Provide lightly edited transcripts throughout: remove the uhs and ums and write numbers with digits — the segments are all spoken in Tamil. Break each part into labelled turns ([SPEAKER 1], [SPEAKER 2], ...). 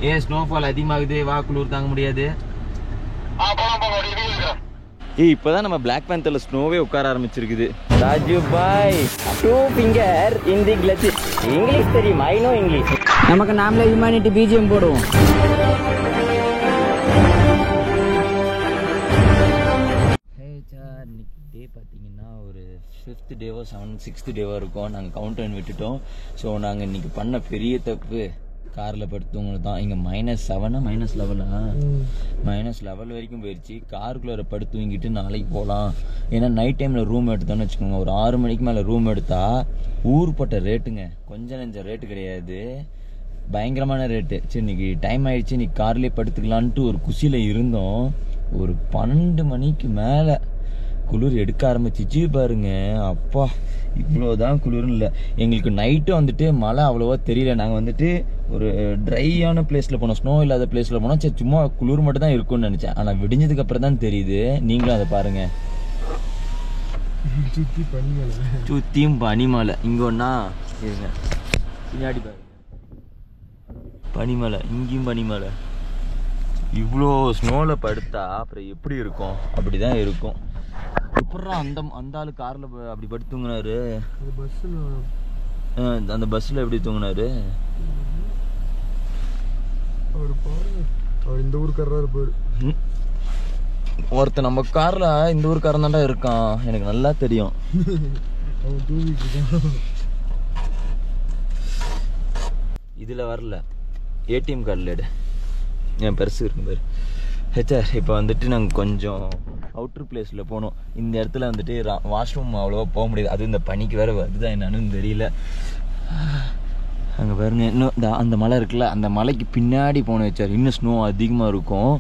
[SPEAKER 1] ஏன் ஸ்னோஃபால் அதிகமாகுது, வா குளிர் தாங்க முடியாது. இப்பதான் நம்ம பிளாக் பேந்தர்ல ஸ்னோவே உட்கார ஆரம்பிச்சிருக்குது. ராஜு பாய் 2 finger in the clutch. English தெரியும், ஐ நோ இங்கிலீஷ். நமக்கு நாமளே ஹியூமனிட்டி பிஜிஎம் போடுவோம். டே பார்த்தீங்கன்னா ஒரு 5th டேவோ 6th டேவோ இருக்கும். நாங்கள் கவுண்டர் விட்டுட்டோம். ஸோ நாங்கள் இன்னைக்கு பண்ண பெரிய தப்பு காரில் படுத்தவங்களுக்கு தான். இங்கே -7 -11 வரைக்கும் போயிடுச்சு. காருக்குள்ளே படுத்து தூங்கிட்டு நாளைக்கு போகலாம். ஏன்னா நைட் டைமில் ரூம் எடுத்தோன்னு வச்சுக்கோங்க, ஒரு 6 மணிக்கு மேலே ரூம் எடுத்தால் ஊர்பட்ட ரேட்டுங்க, கொஞ்சம் நெஞ்ச ரேட்டு கிடையாது, பயங்கரமான ரேட்டு. சரி இன்னைக்கு டைம் ஆயிடுச்சு, இன்னைக்கு கார்லேயே படுத்துக்கலான்ட்டு ஒரு குஷியில் இருந்தோம். ஒரு 12 மணிக்கு மேலே குளிர் எடுக்க ஆரம்பிச்சிச்சு பாருங்க. அப்பா இவ்வளோதான் குளிர்னு இல்லை. எங்களுக்கு நைட்டு வந்துட்டு மழை அவ்வளோவா தெரியல. நாங்கள் வந்துட்டு ஒரு ட்ரையான பிளேஸில் போனோம், ஸ்னோ இல்லாத பிளேஸில் போனோம். சரி சும்மா குளிர் மட்டும் தான் இருக்கும்னு நினச்சேன். ஆனால் விடிஞ்சதுக்கு அப்புறம் தான் தெரியுது. நீங்களும் அதை பாருங்க, சுத்தியும் பனிமலை. இங்கே ஒன்றா இருங்க, பின்னாடி பாருங்க பனிமலை, இங்கேயும் பனிமலை. இவ்வளோ ஸ்னோவில் படுத்தா அப்புறம் எப்படி இருக்கும்? அப்படி தான் இருக்கும். எப்படா அந்த ஆளு கார்ல அப்படி படுத்து தூங்கினாரு? அந்த பஸ்ல எப்படி தூங்கினாரு?
[SPEAKER 2] இந்த ஊருக்காரரா இருப்பாரு.
[SPEAKER 1] ஒருத்தர் நம்ம கார்ல இந்த ஊருக்காரன் தான்டா இருக்கான், எனக்கு நல்லா தெரியும். இதுல வரல, ஏடிஎம் கார்டில் எடு, என் பெருசு இருக்கு பாரு. ஹெச்ஆர் இப்போ வந்துட்டு நாங்கள் கொஞ்சம் அவுட்ரு பிளேஸில் போனோம். இந்த இடத்துல வந்துட்டு வாஷ்ரூம் அவ்வளோவா போக முடியாது. அது இந்த பனிக்கு வேறு வருதுதான் என்னன்னு தெரியல. அங்கே பாருங்க, இன்னும் அந்த மலை இருக்குல்ல, அந்த மலைக்கு பின்னாடி போன ஹெச்ஆர் இன்னும் ஸ்னோ அதிகமாக இருக்கும்.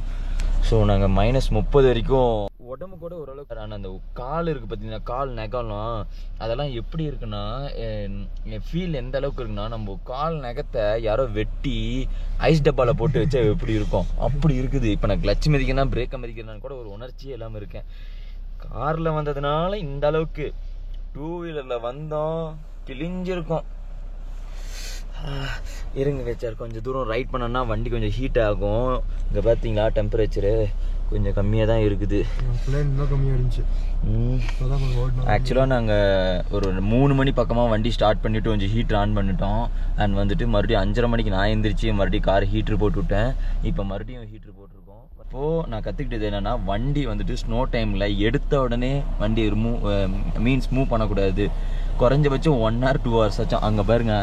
[SPEAKER 1] ஸோ நாங்கள் -30 வரைக்கும் உடம்பு கூட ஓரளவுக்கு. ஆனால் அந்த கால் இருக்குது பார்த்தீங்கன்னா, கால் நெகலாம் அதெல்லாம் எப்படி இருக்குன்னா, என் ஃபீல் எந்த அளவுக்கு இருக்குன்னா, நம்ம கால் நெகத்தை யாரோ வெட்டி ஐஸ் டப்பாவில் போட்டு வச்சா எப்படி இருக்கும் அப்படி இருக்குது. இப்போ நான் கிளச் மிதிக்கிறேன்னா பிரேக்கை மிதிக்கிறேன்னு கூட ஒரு உணர்ச்சியே இல்லாமல் இருக்கேன். காரில் வந்ததுனால இந்த அளவுக்கு. 2 வீலரில் வந்தோம் கிழிஞ்சிருக்கோம். இருங்க வச்சார், கொஞ்சம் தூரம் ரைட் பண்ணோன்னா வண்டி கொஞ்சம் ஹீட் ஆகும். இங்கே பார்த்தீங்களா டெம்பரேச்சரு கொஞ்சம் கம்மியாக தான் இருக்குது. ஆக்சுவலாக நாங்கள் ஒரு 3 மணி பக்கமாக வண்டி ஸ்டார்ட் பண்ணிவிட்டு கொஞ்சம் ஹீட்டர் ஆன் பண்ணிட்டோம். அண்ட் வந்துட்டு மறுபடியும் 5:30 மணிக்கு நான் எந்திரிச்சு மறுபடியும் கார் ஹீட்ரு போட்டு விட்டேன். இப்போ மறுபடியும் ஹீட்ரு போட்டிருக்கோம். அப்போது நான் கற்றுக்கிட்டது என்னென்னா, வண்டி வந்துட்டு ஸ்னோ டைமில் எடுத்த உடனே வண்டி மூவ் பண்ணக்கூடாது. குறைஞ்சபட்சம் 1 hour 2 hours ஆச்சும். அங்கே பாருங்க,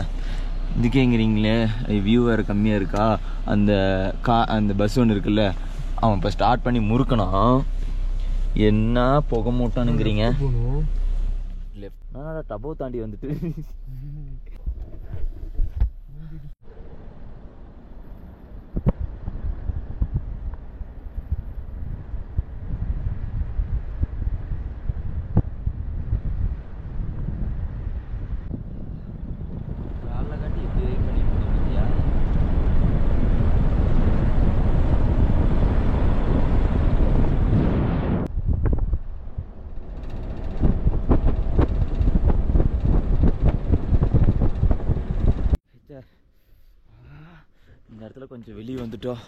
[SPEAKER 1] இதுக்கேங்கிறீங்களே வியூ வேறு கம்மியாக இருக்கா? அந்த பஸ் ஒன்று இருக்குல்ல, அவன் இப்போ ஸ்டார்ட் பண்ணி முறுக்கணும். என்ன புகை மூட்டானுங்கிறீங்க? லெஃப்ட் டபோ தாண்டி வந்துட்டு இந்த இடத்துல கொஞ்சம் வெளியே வந்துட்டோம்.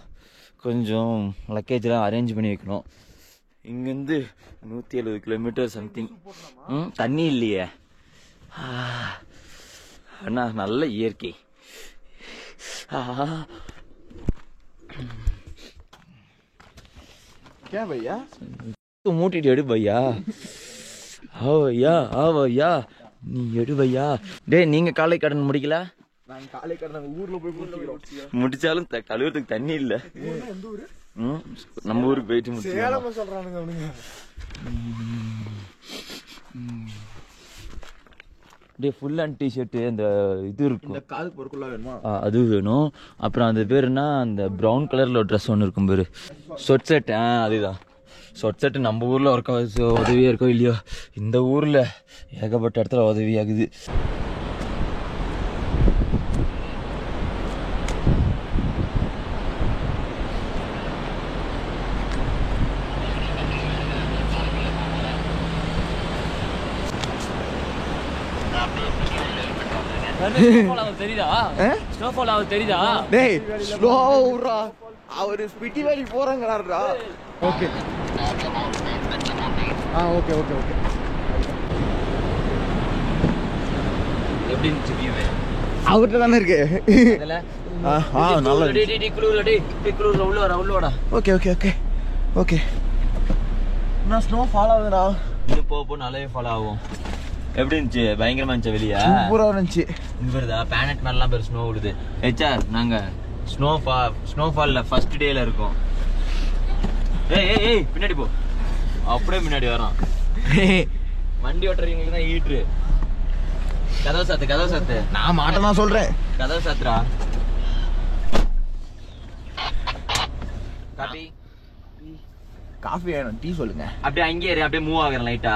[SPEAKER 1] கொஞ்சம் லக்கேஜெலாம் அரேஞ்ச் பண்ணி வைக்கணும். இங்கேருந்து 170 கிலோமீட்டர் சம்திங். தண்ணி இல்லையே அண்ணா, நல்ல இயற்கை. மூட்டிட்டு எடு பையா. ஆவையா நீ எடு பையா. டே, நீங்க காலை கடன் முடிக்கல? முடிச்சாலும் கழுவுறதுக்கு தண்ணி இல்ல. நம்ம ஊருக்கு போயிட்டு ஃபுல் அண்ட் டிஷர்ட் அந்த இது இருக்கும், அது வேணும். அப்புறம் அது பேர் என்ன, அந்த ப்ரௌன் கலர்ல ஒரு ட்ரெஸ் ஒன்று இருக்கும் பேரு, சொட் செட். அதுதான் சொட் செட்டு. நம்ம ஊர்ல உதவியா இருக்கோ இல்லையோ, இந்த ஊர்ல ஏகப்பட்ட இடத்துல உதவியாகுது. தெரியுதா? ஸ்னோஃபால் ஆகுது தெரியுதா?
[SPEAKER 2] டேய் ஸ்லோரா, அவரு ஸ்பிட்டி வேலி போறாங்கடா. Okay okay okay okay.
[SPEAKER 1] எப்படி இருந்துச்சு வியூ?
[SPEAKER 2] அவர்கிட்ட தானே இருக்கு.
[SPEAKER 1] நல்லா குளூர் உள்ள வாடா.
[SPEAKER 2] Okay okay okay okay. நான் ஸ்னோ ஃபால் ஆகுதுடா.
[SPEAKER 1] இது போ நல்லாவே ஃபாலோ ஆகும். எப்படி இருந்துச்சு? பயங்கரமா இருந்துச்சு வெளியா?
[SPEAKER 2] சூப்பரா இருந்துச்சு.
[SPEAKER 1] இங்க வருதா பேனட் மேலாம் பேர் ஸ்னோ விழுது. ஹெச்ஆர் நாங்க ஸ்னோஃபால்ல ஃபர்ஸ்ட் டேல இருக்கோம். ஏய் பின்னாடி போ. அப்படியே முன்னாடி வரோம். வண்டி ஓட்டுறவங்களுக்கு தான் ஈட்ரு. கதவு சாத்து.
[SPEAKER 2] நான் மாட்டேன்னா சொல்றேன்.
[SPEAKER 1] கதவு சாத்துறா.
[SPEAKER 2] காஃபி வேணும், டீ சொல்லுங்க.
[SPEAKER 1] அப்படியே அங்கேயே அப்படியே மூவ் ஆகுறேன் லைட்டா.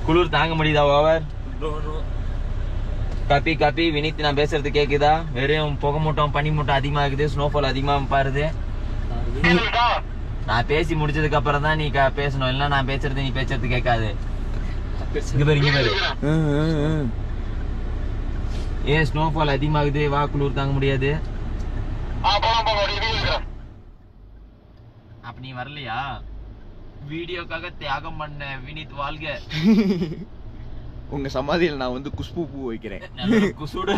[SPEAKER 1] குளிர் தாங்க முடியுதா? ஓவர். காப்பி வினித், நான் பேசுறது கேக்குதா? வெறும் புகை மூட்டம் பனி மூட்டம் அதிகமா இருக்குது. ஸ்னோஃபால் அதிகமா பாருது. நான் பேசி முடிச்சதுக்கு அப்புறம் தான் நீ பேசணும். இல்ல நான் பேசுறது நீ பேசுறது கேட்காது. இங்க பாரு. ஏன் ஸ்னோஃபால் அதிகமாகுது? வா, குளிர் தாங்க முடியாது. அப்ப நீ வரலையா? வீடியோக்காக தியாகம் பண்ண வினித் வாழ்க.
[SPEAKER 2] உங்க சமாதியில் நான் வந்து குஷ்பு பூ வைக்கிறேன்.
[SPEAKER 1] குசுட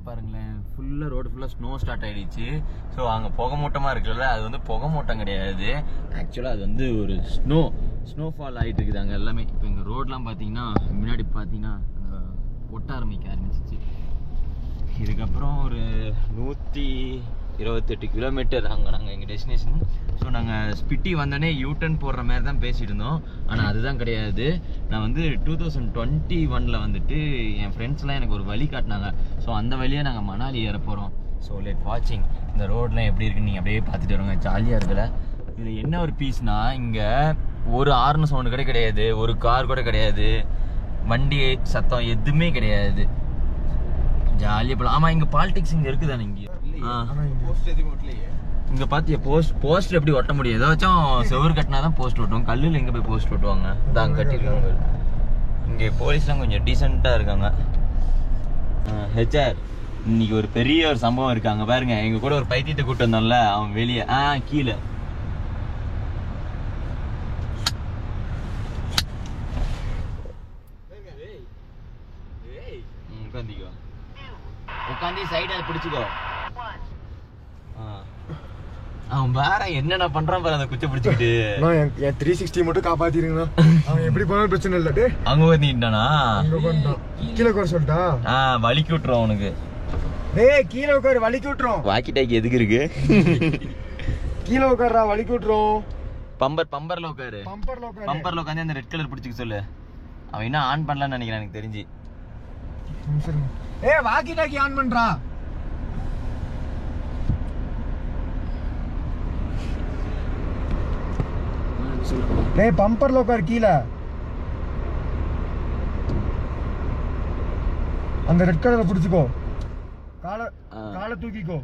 [SPEAKER 1] பாருங்களேன். ரோடு ஃபுல்லாக ஸ்னோ ஸ்டார்ட் ஆயிடுச்சு. ஸோ அங்கே புகை மூட்டமாக இருக்குல்ல, அது வந்து புகை மூட்டம் கிடையாது. ஆக்சுவலாக அது வந்து ஒரு ஸ்னோஃபால் ஆகிட்டு இருக்குது அங்கே எல்லாமே. இப்போ எங்கள் ரோடெலாம் பார்த்தீங்கன்னா முன்னாடி பார்த்தீங்கன்னா அந்த ஒட்ட ஆரம்பிக்க ஆரம்பிச்சிச்சு. இதுக்கப்புறம் ஒரு 128 கிலோமீட்டர் நாங்கள் எங்கள் டெஸ்டினேஷன். ஸோ நாங்கள் ஸ்பிட்டி வந்தோடனே யூட்டன் போடுற மாதிரி தான் பேசிட்டு இருந்தோம். ஆனால் அதுதான் கிடையாது. நான் வந்து 2021 வந்துட்டு என் ஃப்ரெண்ட்ஸ்லாம் எனக்கு ஒரு வழி காட்டினாங்க. ஸோ அந்த வழியாக நாங்கள் மணாலி ஏற போகிறோம். ஸோ லெட் வாட்சிங். இந்த ரோட்லாம் எப்படி இருக்குன்னு நீங்கள் அப்படியே பார்த்துட்டு வருவாங்க. ஜாலியாக இருக்குல்ல. இதில் என்ன ஒரு பீஸ்னா, இங்கே ஒரு ஹார்ன் சவுண்டு கூட கிடையாது, ஒரு கார் கூட கிடையாது, வண்டி சத்தம் எதுவுமே கிடையாது. ஜாலியாக போகலாம். ஆமாம், இங்கே பாலிடிக்ஸ் இங்கே இருக்குதானே? இங்கே இங்க பாத்தியா போஸ்டர் எப்படி ஒட்ட முடியும்? ஏதாச்சும் செவரு கட்டினாதான் போஸ்ட் ஒட்டுவோம். கல்லுல எங்க போய் போஸ்ட் ஒட்டுவாங்க? தான் கட்டிருக்காங்க. இங்க போலீஸ்லாம் கொஞ்சம் டீசெண்டா இருக்காங்க. ஹெச்ஆர், இன்னைக்கு ஒரு பெரிய ஒரு சம்பவம் இருக்காங்க பாருங்க. எங்க கூட ஒரு பைத்தியத்தை கூட்டு வந்தோம்ல, அவன் வெளியே கீழே உட்காந்து சைடு அதை பிடிச்சுக்கோ. அவன் வேற என்னென்ன பண்றான் பாரு, அந்த குச்சை பிடிச்சிக்கிட்டு.
[SPEAKER 2] என் 360 மட்டும் காப்பாத்திருங்கண்ணா. அவன் எப்படி போனாலும் பிரச்சனை இல்ல.
[SPEAKER 1] அங்க வந்துட்டானா?
[SPEAKER 2] கீழே உட்கார சொல்லிட்டா?
[SPEAKER 1] வலிக்கி விட்டுரும் அவனுக்கு.
[SPEAKER 2] டேய் கீழே உட்காரு, வலிக்கி விட்டுரும்.
[SPEAKER 1] வாக்கி டாக்கி எதுக்கு இருக்கு?
[SPEAKER 2] கீழே உட்காருடா, வலிக்கி விட்டுரும்.
[SPEAKER 1] பம்பர்ல உட்காரு. பம்பர்ல உட்காந்து அந்த ரெட் கலர் பிடிச்சிக்க சொல்லு. அவன் என்ன ஆன் பண்ணலாம்னு நினைக்கிறேன் எனக்கு தெரிஞ்சு.
[SPEAKER 2] வாக்கி டாக்கி ஆன் பண்றா. டேய் பம்பர்ல உட்கார் கீழே. அந்த ரெட் கலரை பிடிச்சுக்கோ. காலை தூக்கிக்கோ.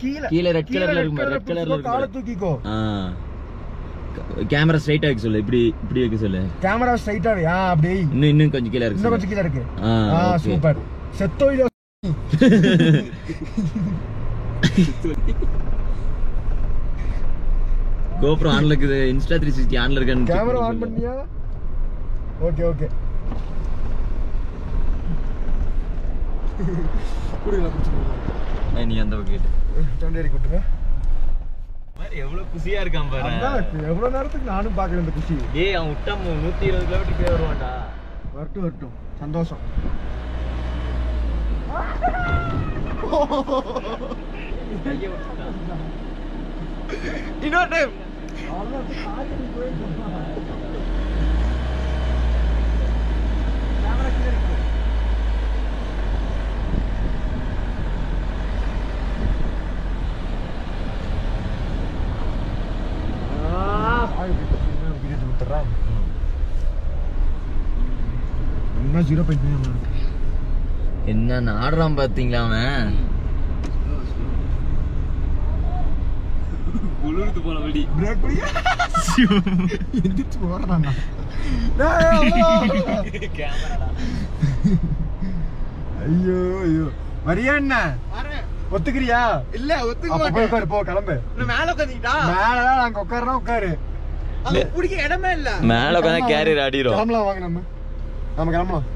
[SPEAKER 1] கீழே ரெட் கலர்ல இருக்கும். ரெட் கலர்ல இருக்கு.
[SPEAKER 2] காலை தூக்கிக்கோ.
[SPEAKER 1] கேமரா ஸ்ட்ரைட்டா வைக்க சொல்லு. இப்படி வைக்க சொல்லு.
[SPEAKER 2] கேமரா ஸ்ட்ரைட்டா வை. அப்படி
[SPEAKER 1] இன்னும் கொஞ்சம் கீழ இருக்கு.
[SPEAKER 2] இன்னும் கொஞ்சம் கீழ இருக்கு. சூப்பர். செத்தோயிலோ.
[SPEAKER 1] GoPro ஆன்ல இருக்குது. Insta 360 ஆன்ல இருக்கான்னு
[SPEAKER 2] கேமரா ஆன் பண்ணியா? ஓகே. குடில புடிச்சு.
[SPEAKER 1] நீ அந்த பக்கெட்.
[SPEAKER 2] டண்டேரி குட்டுங்க.
[SPEAKER 1] மாதிரி எவ்வளவு குசியா இருக்கான் பாரு.
[SPEAKER 2] எவ்வளவு நேரத்துக்கு நானும் பாக்குறேன் இந்த குசி.
[SPEAKER 1] ஏய் அவன் விட்டா 120 கிலோமீட்டர் போய் வருவான்டா.
[SPEAKER 2] வரட்டும் சந்தோஷம்.
[SPEAKER 1] கையை விட்டுட்டான். இன்னொரு டைம். என்ன ஆடுறான் பாத்தீங்களா அவன். குளிர்ந்து போன வழி.
[SPEAKER 2] பிரேக் பிடி. எந்திரிச்சு போறானா.
[SPEAKER 1] கேமராடா.
[SPEAKER 2] ஐயோ வரியா என்ன? ஒத்துக்கிறியா? இல்ல ஒத்துக்க மாட்டேன். போ கிளம்பு. மேல உட்கார்ந்தீடா. மேல அங்க உட்கார்றா உட்காரு. அங்க புடிக்க இடமே இல்ல.
[SPEAKER 1] மேல உட்கார்ந்தா கேரியர் ஆடிரும்.
[SPEAKER 2] கிளம்பலாம் வாங்க நம்ம கிளம்பலாம்.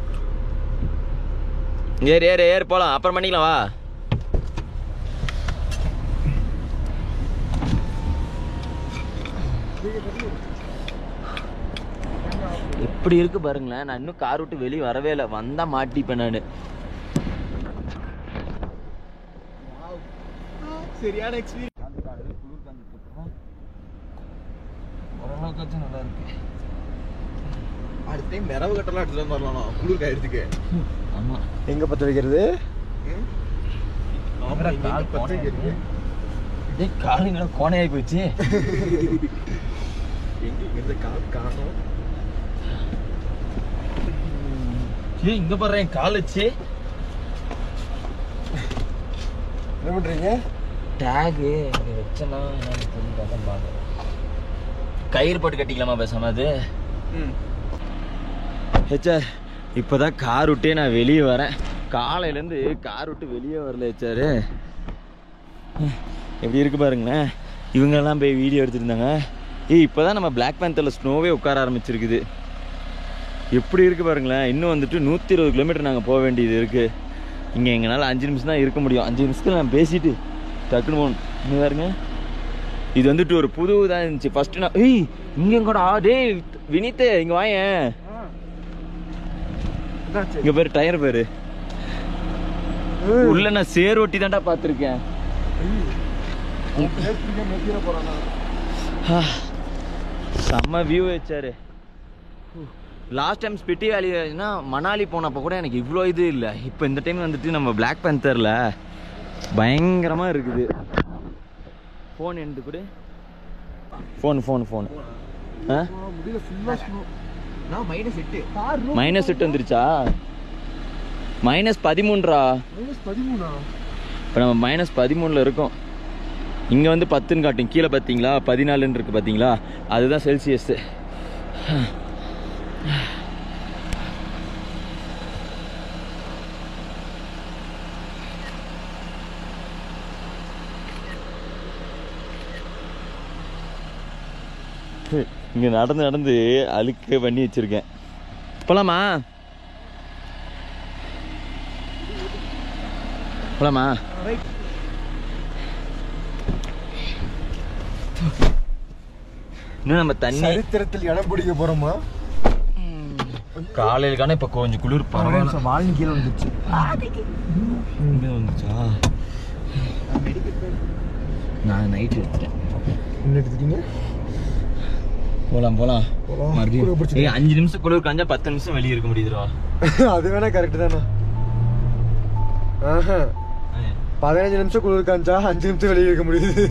[SPEAKER 1] ஏறு போலாம். அப்புறம் பண்ணிக்கலாம் வா. எப்படி இருக்கு பாருங்களேன். நான் இன்னும் கார் விட்டு வெளியே வரவே இல்லை. வந்தா மாட்டிப்பேன் நானு.
[SPEAKER 2] சரியான எக்ஸ்பீரியன்ஸ்.
[SPEAKER 1] ஓரளவுக்கு நல்லா இருக்கு.
[SPEAKER 2] அடுத்த டைம் மிரவு கட்டலாம் எடுத்துட்டு வரலாம் குளிர் காயறதுக்கு.
[SPEAKER 1] ஆமா.
[SPEAKER 2] எங்க பத்த வைக்கிறது?
[SPEAKER 1] காலுங்களா கோணையாகி போச்சு.
[SPEAKER 2] எங்க கால் காணும்.
[SPEAKER 1] இங்க பாரு என் கால் வச்சு.
[SPEAKER 2] என்ன பண்றீங்க?
[SPEAKER 1] டேகு இங்க வச்சனா என்னன்னு தெரியல. பாக்க கயிறு போட்டு கட்டிக்கலாமா பேசாம அது. ஹெச்ஆர் இப்போதான் கார் விட்டே நான் வெளியே வரேன். காலையிலேருந்து கார் விட்டு வெளியே வரல ஹெச்ஆர். எப்படி இருக்கு பாருங்களேன். இவங்கெல்லாம் போய் வீடியோ எடுத்துருந்தாங்க. இப்போ தான் நம்ம பிளாக் பேந்தரில் ஸ்னோவே உட்கார ஆரம்பிச்சிருக்குது. எப்படி இருக்குது பாருங்களேன். இன்னும் வந்துட்டு 120 கிலோமீட்டர் நாங்கள் போக வேண்டியது இருக்குது. இங்கே எங்களால் 5 நிமிஷம் தான் இருக்க முடியும். 5 நிமிஷத்தில் நான் பேசிட்டு டக்குன்னு போகணும். இன்னும் பாருங்க. இது வந்துட்டு ஒரு புது இதாக இருந்துச்சு. ஃபஸ்ட்டு நான் இங்கே கூட வினித் இங்கே வாயேன். இங்கே பேர் டயர் பேர் உள்ள நான் சேர் ஒட்டி தான்டா பார்த்துருக்கேன். செம்ம வியூ வச்சாரு. லாஸ்ட் டைம் ஸ்பிட்டி வேலினா மணாலி போனப்போ கூட எனக்கு இவ்வளோ இது இல்லை. இப்போ இந்த டைம் வந்துட்டு நம்ம பிளாக் பேந்தரில் பயங்கரமாக இருக்குது. ஃபோன் எடுத்து கூட ஃபோன் -8 வந்துருச்சா? -13ரா. இப்போ நம்ம -13ல் இருக்கோம். இங்கே வந்து 10ன்னு காட்டும். கீழே பார்த்தீங்களா 14ன்னு இருக்குது பார்த்தீங்களா? அதுதான் செல்சியஸ். இங்கே நடந்து அழுக்க பண்ணி வச்சிருக்கேன். போலாமா? இன்னும் நம்ம தண்ணி
[SPEAKER 2] சரித்திரத்தில் இடம் பிடிக்க போறோமா?
[SPEAKER 1] காலையில இப்ப கொஞ்சம் குளிர் பரவாயில்ல.
[SPEAKER 2] வாலின் கீழே வந்துச்சு.
[SPEAKER 1] வந்துச்சா? நான் நைட் எடுத்துட்டேன்.
[SPEAKER 2] என்ன எடுத்துட்டீங்க?
[SPEAKER 1] போலாம் மறுபடியும் 5 நிமிஷம் குளிர் காஞ்சா 10 நிமிஷம் வெளியே இருக்க முடியுதுடா.
[SPEAKER 2] அது வேணா கரெக்ட் தானே. 15 நிமிஷம் குளிர் காஞ்சா 5 நிமிஷம் வெளியே இருக்க முடியுது.